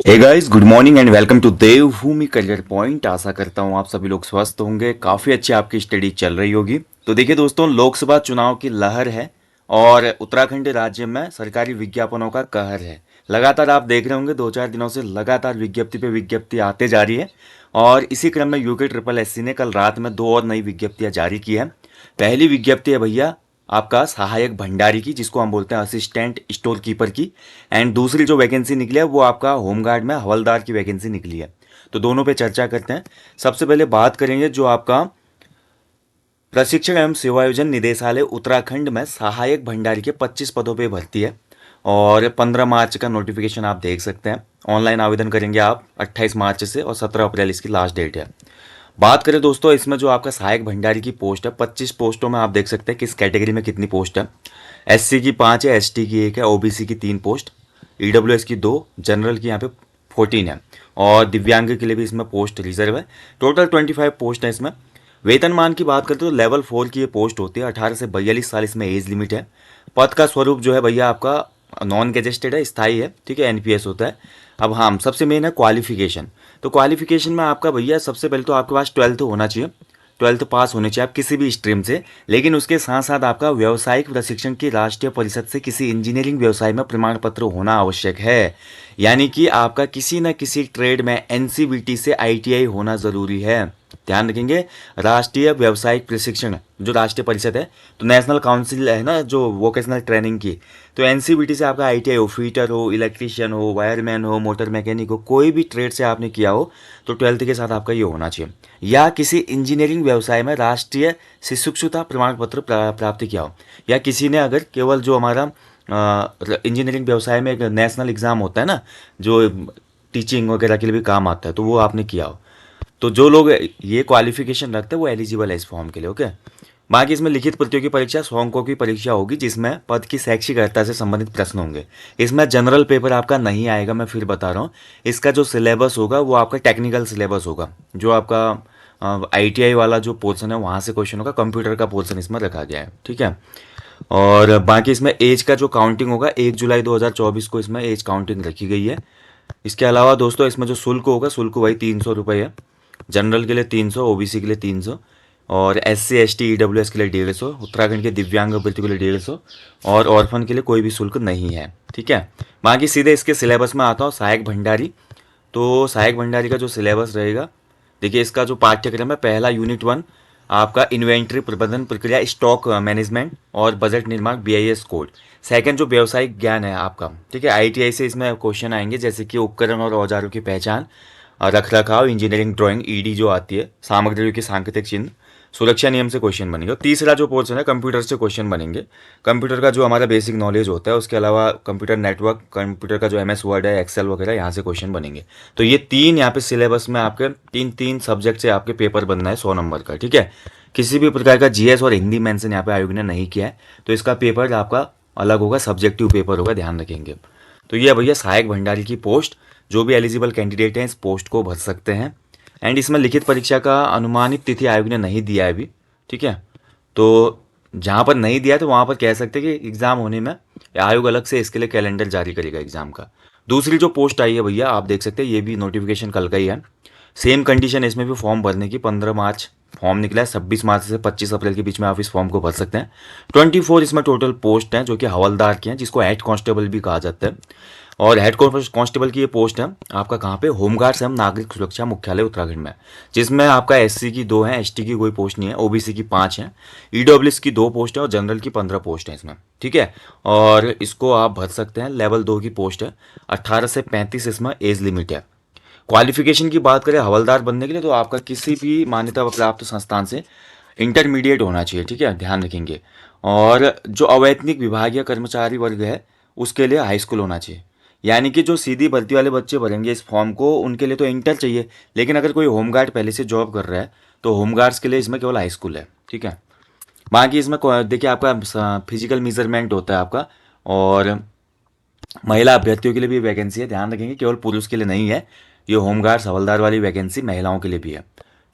Hey guys, good morning and welcome to Devbhoomi career point. आशा करता हूँ आप सभी लोग स्वस्थ होंगे, काफ़ी अच्छी आपकी स्टडी चल रही होगी। तो देखिए दोस्तों, लोकसभा चुनाव की लहर है और उत्तराखंड राज्य में सरकारी विज्ञापनों का कहर है। लगातार आप देख रहे होंगे 2-4 दिनों से लगातार विज्ञप्ति पे विज्ञप्ति आते जा रही है और इसी क्रम में यूके ट्रिपल एससी ने कल रात में 2 और नई विज्ञप्तियां जारी की है। पहली विज्ञप्ति है भैया आपका सहायक भंडारी की, जिसको हम बोलते हैं असिस्टेंट स्टोर कीपर की। एंड दूसरी जो वैकेंसी निकली है वो आपका होमगार्ड में हवलदार की वैकेंसी निकली है। तो दोनों पे चर्चा करते हैं। सबसे पहले बात करेंगे जो आपका प्रशिक्षण एवं सेवायोजन निदेशालय उत्तराखंड में सहायक भंडारी के 25 पदों पे भर्ती है और 15 मार्च का नोटिफिकेशन आप देख सकते हैं। ऑनलाइन आवेदन करेंगे आप 28 मार्च से और 17 अप्रैल इसकी लास्ट डेट है। बात करें दोस्तों, इसमें जो आपका सहायक भंडारी की पोस्ट है 25 पोस्टों में आप देख सकते हैं किस कैटेगरी में कितनी पोस्ट है। एससी की 5 है, एसटी की 1 है, ओबीसी की 3 पोस्ट, ईडब्ल्यूएस की 2, जनरल की यहाँ पे 14 है और दिव्यांग के लिए भी इसमें पोस्ट रिजर्व है। टोटल 25 पोस्ट है इसमें। वेतनमान की बात करते तो लेवल 4 की ये पोस्ट होती है। 18 से 42 साल इसमें एज लिमिट है। पद का स्वरूप जो है भैया आपका नॉन गेजेस्टेड है, स्थायी है, ठीक है, एनपीएस होता है। अब हाँ, सबसे मेन है क्वालिफिकेशन। तो क्वालिफिकेशन में आपका भैया सबसे पहले तो आपके पास 12th होना चाहिए, 12th पास होने चाहिए आप किसी भी स्ट्रीम से। लेकिन उसके साथ साथ आपका व्यावसायिक प्रशिक्षण की राष्ट्रीय परिषद से किसी इंजीनियरिंग व्यवसाय में प्रमाण पत्र होना आवश्यक है। यानी कि आपका किसी न किसी ट्रेड में एनसीबीटी से आईटीआई होना ज़रूरी है। ध्यान रखेंगे, राष्ट्रीय व्यावसायिक प्रशिक्षण जो राष्ट्रीय परिषद है, तो नेशनल काउंसिल है ना जो वोकेशनल ट्रेनिंग की, तो एनसीबीटी से आपका आईटीआई हो, फिटर हो, इलेक्ट्रीशियन हो, वायरमैन हो, मोटर मैकेनिक हो, कोई भी ट्रेड से आपने किया हो तो 12th के साथ आपका ये होना चाहिए। या किसी इंजीनियरिंग व्यवसाय में राष्ट्रीय शिक्षुता प्रमाण पत्र प्राप्त किया हो, या किसी ने अगर केवल जो हमारा इंजीनियरिंग व्यवसाय में एक नेशनल एग्ज़ाम होता है ना जो टीचिंग वगैरह के लिए भी काम आता है, तो वो आपने किया हो। तो जो लोग ये क्वालिफिकेशन रखते हैं वो एलिजिबल है इस फॉर्म के लिए। ओके, बाकी इसमें लिखित प्रतियोगी परीक्षा 100 अंकों की परीक्षा होगी जिसमें पद की शैक्षिक अर्हता से संबंधित प्रश्न होंगे। इसमें जनरल पेपर आपका नहीं आएगा, मैं फिर बता रहा हूँ। इसका जो सिलेबस होगा वो आपका टेक्निकल सिलेबस होगा। जो आपका आईटीआई वाला जो पोर्शन है वहाँ से क्वेश्चन होगा, कंप्यूटर का पोर्शन इसमें रखा गया है, ठीक है। और बाकी इसमें एज का जो काउंटिंग होगा 1 जुलाई 2024 को इसमें एज काउंटिंग रखी गई है। इसके अलावा दोस्तों इसमें जो शुल्क होगा, शुल्क वही 300 रुपये है। जनरल के लिए 300, ओबीसी के लिए 300 और एससी एसटी ईडब्ल्यूएस के लिए 150, उत्तराखंड के दिव्यांग अभ्यर्थियों के लिए 150 और ऑर्फन के लिए कोई भी शुल्क नहीं है, ठीक है। बाकी सीधे इसके सिलेबस में आता हूँ, सहायक भंडारी। तो सहायक भंडारी का जो सिलेबस रहेगा, देखिए इसका जो पाठ्यक्रम है, पहला यूनिट 1 आपका इन्वेंट्री प्रबंधन प्रक्रिया, स्टॉक मैनेजमेंट और बजट निर्माण, बीआईएस कोड। सेकंड जो व्यवसायिक ज्ञान है आपका, ठीक है, आईटीआई से इसमें क्वेश्चन आएंगे जैसे कि उपकरण और औजारों की पहचान, रख रखाव, इंजीनियरिंग ड्राइंग, ईडी जो आती है, सामग्रियों के सांकेतिक चिन्ह, सुरक्षा नियम से क्वेश्चन बनेंगे। और तीसरा जो पोर्शन है कंप्यूटर से क्वेश्चन बनेंगे। कंप्यूटर का जो हमारा बेसिक नॉलेज होता है, उसके अलावा कंप्यूटर नेटवर्क, कंप्यूटर का जो एमएस वर्ड है, एक्सेल वगैरह, यहाँ से क्वेश्चन बनेंगे। तो ये 3 यहाँ पे सिलेबस में आपके 3 सब्जेक्ट से आपके पेपर बनना है 100 नंबर का, ठीक है। किसी भी प्रकार का जीएस और हिंदी मेंशन यहाँ पे आयोग ने नहीं किया है, तो इसका पेपर आपका अलग होगा, सब्जेक्टिव पेपर होगा, ध्यान रखेंगे। तो ये भैया सहायक भंडारी की पोस्ट, जो भी एलिजिबल कैंडिडेट हैं इस पोस्ट को भर सकते हैं। एंड इसमें लिखित परीक्षा का अनुमानित तिथि आयोग ने नहीं दिया है अभी, ठीक है। तो जहाँ पर नहीं दिया तो वहाँ पर कह सकते हैं कि एग्ज़ाम होने में आयोग अलग से इसके लिए कैलेंडर जारी करेगा एग्ज़ाम का। दूसरी जो पोस्ट आई है भैया आप देख सकते हैं, ये भी नोटिफिकेशन कल का ही है। सेम कंडीशन इसमें भी फॉर्म भरने की, 15 मार्च फॉर्म निकला है, 26 मार्च से 25 अप्रैल के बीच में आप इस फॉर्म को भर सकते हैं। 24 इसमें टोटल पोस्ट हैं जो कि हवलदार की हैं, जिसको हेड कांस्टेबल भी कहा जाता है। और हेड कांस्टेबल की ये पोस्ट है आपका कहाँ पे, होमगार्ड्स एवं नागरिक सुरक्षा मुख्यालय उत्तराखंड में, जिसमें आपका एससी की 2 है, एसटी की कोई पोस्ट नहीं है, ओबीसी की 5 है, ईडब्ल्यूएस की 2 पोस्ट है और जनरल की 15 पोस्ट है इसमें, ठीक है। और इसको आप भर सकते हैं, लेवल 2 की पोस्ट है, 18 से 35 इसमें एज लिमिट है। क्वालिफिकेशन की बात करें हवलदार बनने के लिए तो आपका किसी भी मान्यता प्राप्त संस्थान से इंटरमीडिएट होना चाहिए, ठीक है, ध्यान रखेंगे। और जो अवैतनिक विभागीय कर्मचारी वर्ग है उसके लिए हाई स्कूल होना चाहिए। यानी कि जो सीधी भर्ती वाले बच्चे भरेंगे इस फॉर्म को, उनके लिए तो इंटर चाहिए, लेकिन अगर कोई होमगार्ड पहले से जॉब कर रहा है तो होमगार्ड्स के लिए इसमें केवल हाई स्कूल है, ठीक है। बाकी इसमें देखिए आपका फिजिकल मेजरमेंट होता है आपका, और महिला अभ्यर्थियों के लिए भी वैकेंसी है, ध्यान रखेंगे, केवल पुरुष के लिए नहीं है। ये होमगार्ड्स हवलदार वाली वैकेंसी महिलाओं के लिए भी है,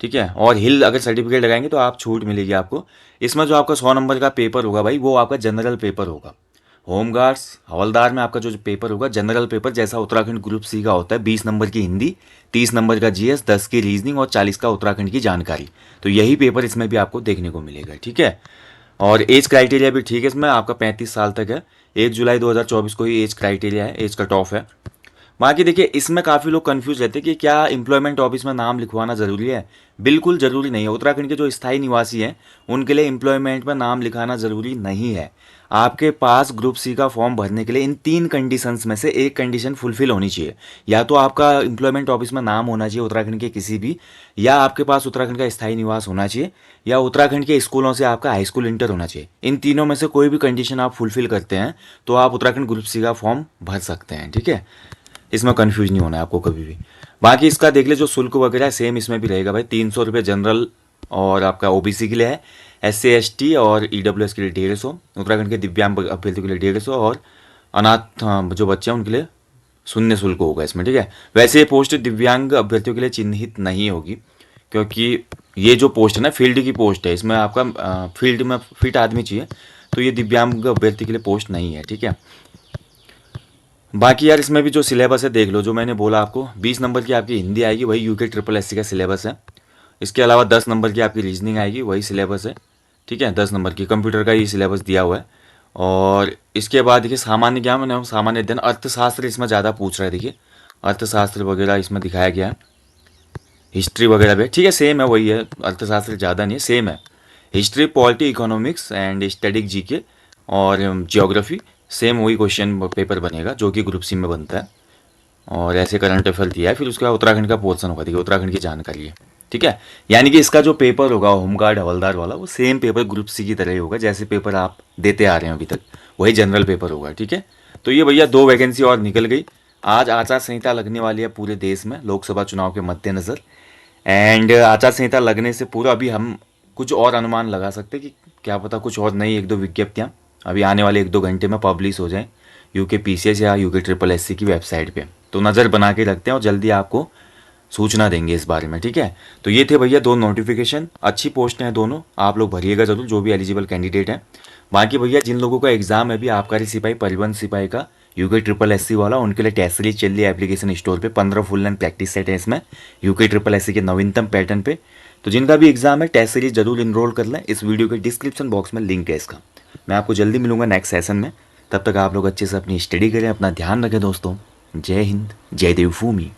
ठीक है। और हिल अगर सर्टिफिकेट लगाएंगे तो आप छूट मिलेगी आपको। इसमें जो आपका 100 नंबर का पेपर होगा भाई, वो आपका जनरल पेपर होगा। होमगार्ड्स हवलदार में आपका जो पेपर होगा जनरल पेपर जैसा उत्तराखंड ग्रुप सी का होता है, 20 नंबर की हिंदी, 30 नंबर का जीएस, 10 की रीजनिंग और 40 का उत्तराखंड की जानकारी। तो यही पेपर इसमें भी आपको देखने को मिलेगा, ठीक है। और एज क्राइटेरिया भी ठीक है, इसमें आपका 35 साल तक है। 1 जुलाई 2024 को ही एज क्राइटेरिया है, एज कट ऑफ है। बाकी देखिए इसमें काफ़ी लोग कंफ्यूज रहते हैं कि क्या एम्प्लॉयमेंट ऑफिस में नाम लिखवाना ज़रूरी है। बिल्कुल ज़रूरी नहीं है। उत्तराखंड के जो स्थायी निवासी हैं उनके लिए एम्प्लॉयमेंट में नाम लिखाना ज़रूरी नहीं है। आपके पास ग्रुप सी का फॉर्म भरने के लिए इन 3 कंडीशंस में से एक कंडीशन फुलफिल होनी चाहिए। या तो आपका एम्प्लॉयमेंट ऑफिस में नाम होना चाहिए उत्तराखंड के किसी भी, या आपके पास उत्तराखंड का स्थायी निवास होना चाहिए, या उत्तराखंड के स्कूलों से आपका हाई स्कूल इंटर होना चाहिए। इन तीनों में से कोई भी कंडीशन आप फुलफिल करते हैं तो आप उत्तराखंड ग्रुप सी का फॉर्म भर सकते हैं, ठीक है। इसमें कंफ्यूज नहीं होना है आपको कभी भी। बाकी इसका देख ले जो शुल्क वगैरह है सेम इसमें भी रहेगा भाई। 300 रुपये जनरल और आपका ओबीसी के लिए है, SC ST और EWS के लिए 150, उत्तराखंड के दिव्यांग अभ्यर्थियों के लिए 150 और अनाथ जो बच्चे हैं उनके लिए शून्य शुल्क होगा इसमें, ठीक है। वैसे ये पोस्ट दिव्यांग अभ्यर्थियों के लिए चिन्हित नहीं होगी, क्योंकि ये जो पोस्ट है ना फील्ड की पोस्ट है, इसमें आपका फील्ड में फिट आदमी चाहिए, तो ये दिव्यांग अभ्यर्थी के लिए पोस्ट नहीं है, ठीक है। बाकी यार इसमें भी जो सिलेबस है देख लो, जो मैंने बोला आपको 20 नंबर की आपकी हिंदी आएगी, वही UK SSC का सिलेबस है। इसके अलावा 10 नंबर की आपकी रीजनिंग आएगी, वही सिलेबस है, ठीक है। 10 नंबर की कंप्यूटर का ही सिलेबस दिया हुआ है। और इसके बाद देखिए सामान्य ज्ञान मैंने सामान्य अध्ययन, अर्थशास्त्र इसमें ज़्यादा पूछ रहा है, देखिए अर्थशास्त्र वगैरह इसमें दिखाया गया है, हिस्ट्री वगैरह भी ठीक है, सेम है, वही है, अर्थशास्त्र ज़्यादा नहीं है, सेम है। History, polity, economics and static GK और जियोग्राफी, सेम वही क्वेश्चन पेपर बनेगा जो कि ग्रुप सी में बनता है। और ऐसे करंट अफेयर दिया है, फिर उसके बाद उत्तराखंड का पोर्शन होगा, देखिए उत्तराखंड की जानकारी है, ठीक है। यानी कि इसका जो पेपर होगा होमगार्ड हवलदार वाला, वो सेम पेपर ग्रुप सी की तरह ही होगा, जैसे पेपर आप देते आ रहे हैं अभी तक, वही जनरल पेपर होगा, ठीक है। तो ये भैया 2 वैकेंसी और निकल गई। आज आचार संहिता लगने वाली है पूरे देश में लोकसभा चुनाव के मद्देनज़र। एंड आचार संहिता लगने से पूरा अभी हम कुछ और अनुमान लगा सकते हैं कि क्या पता कुछ और नई 1-2 विज्ञप्तियाँ अभी आने वाले 1-2 घंटे में पब्लिश हो जाएं UK PCS या UK SSS की वेबसाइट पे। तो नज़र बना के रखते हैं और जल्दी आपको सूचना देंगे इस बारे में, ठीक है। तो ये थे भैया 2 नोटिफिकेशन, अच्छी पोस्ट हैं दोनों, आप लोग भरिएगा ज़रूर जो भी एलिजिबल कैंडिडेट हैं। बाकी भैया जिन लोगों का एग्जाम है अभी आबकारी सिपाही, परिवहन सिपाही का UK SSS वाला, उनके लिए टेस्ट सीरीज चल रही है एप्लीकेशन स्टोर पे। 15 फुल एंड प्रैक्टिस सेट है इसमें UK SSS के नवीनतम पैटर्न पे। तो जिनका भी एग्जाम है टेस्ट सीरीज जरूर इनरोल कर लें, इस वीडियो के डिस्क्रिप्शन बॉक्स में लिंक है इसका। मैं आपको जल्दी मिलूंगा नेक्स्ट सेशन में, तब तक आप लोग अच्छे से अपनी स्टडी करें, अपना ध्यान रखें दोस्तों। जय हिंद, जय देवभूमि।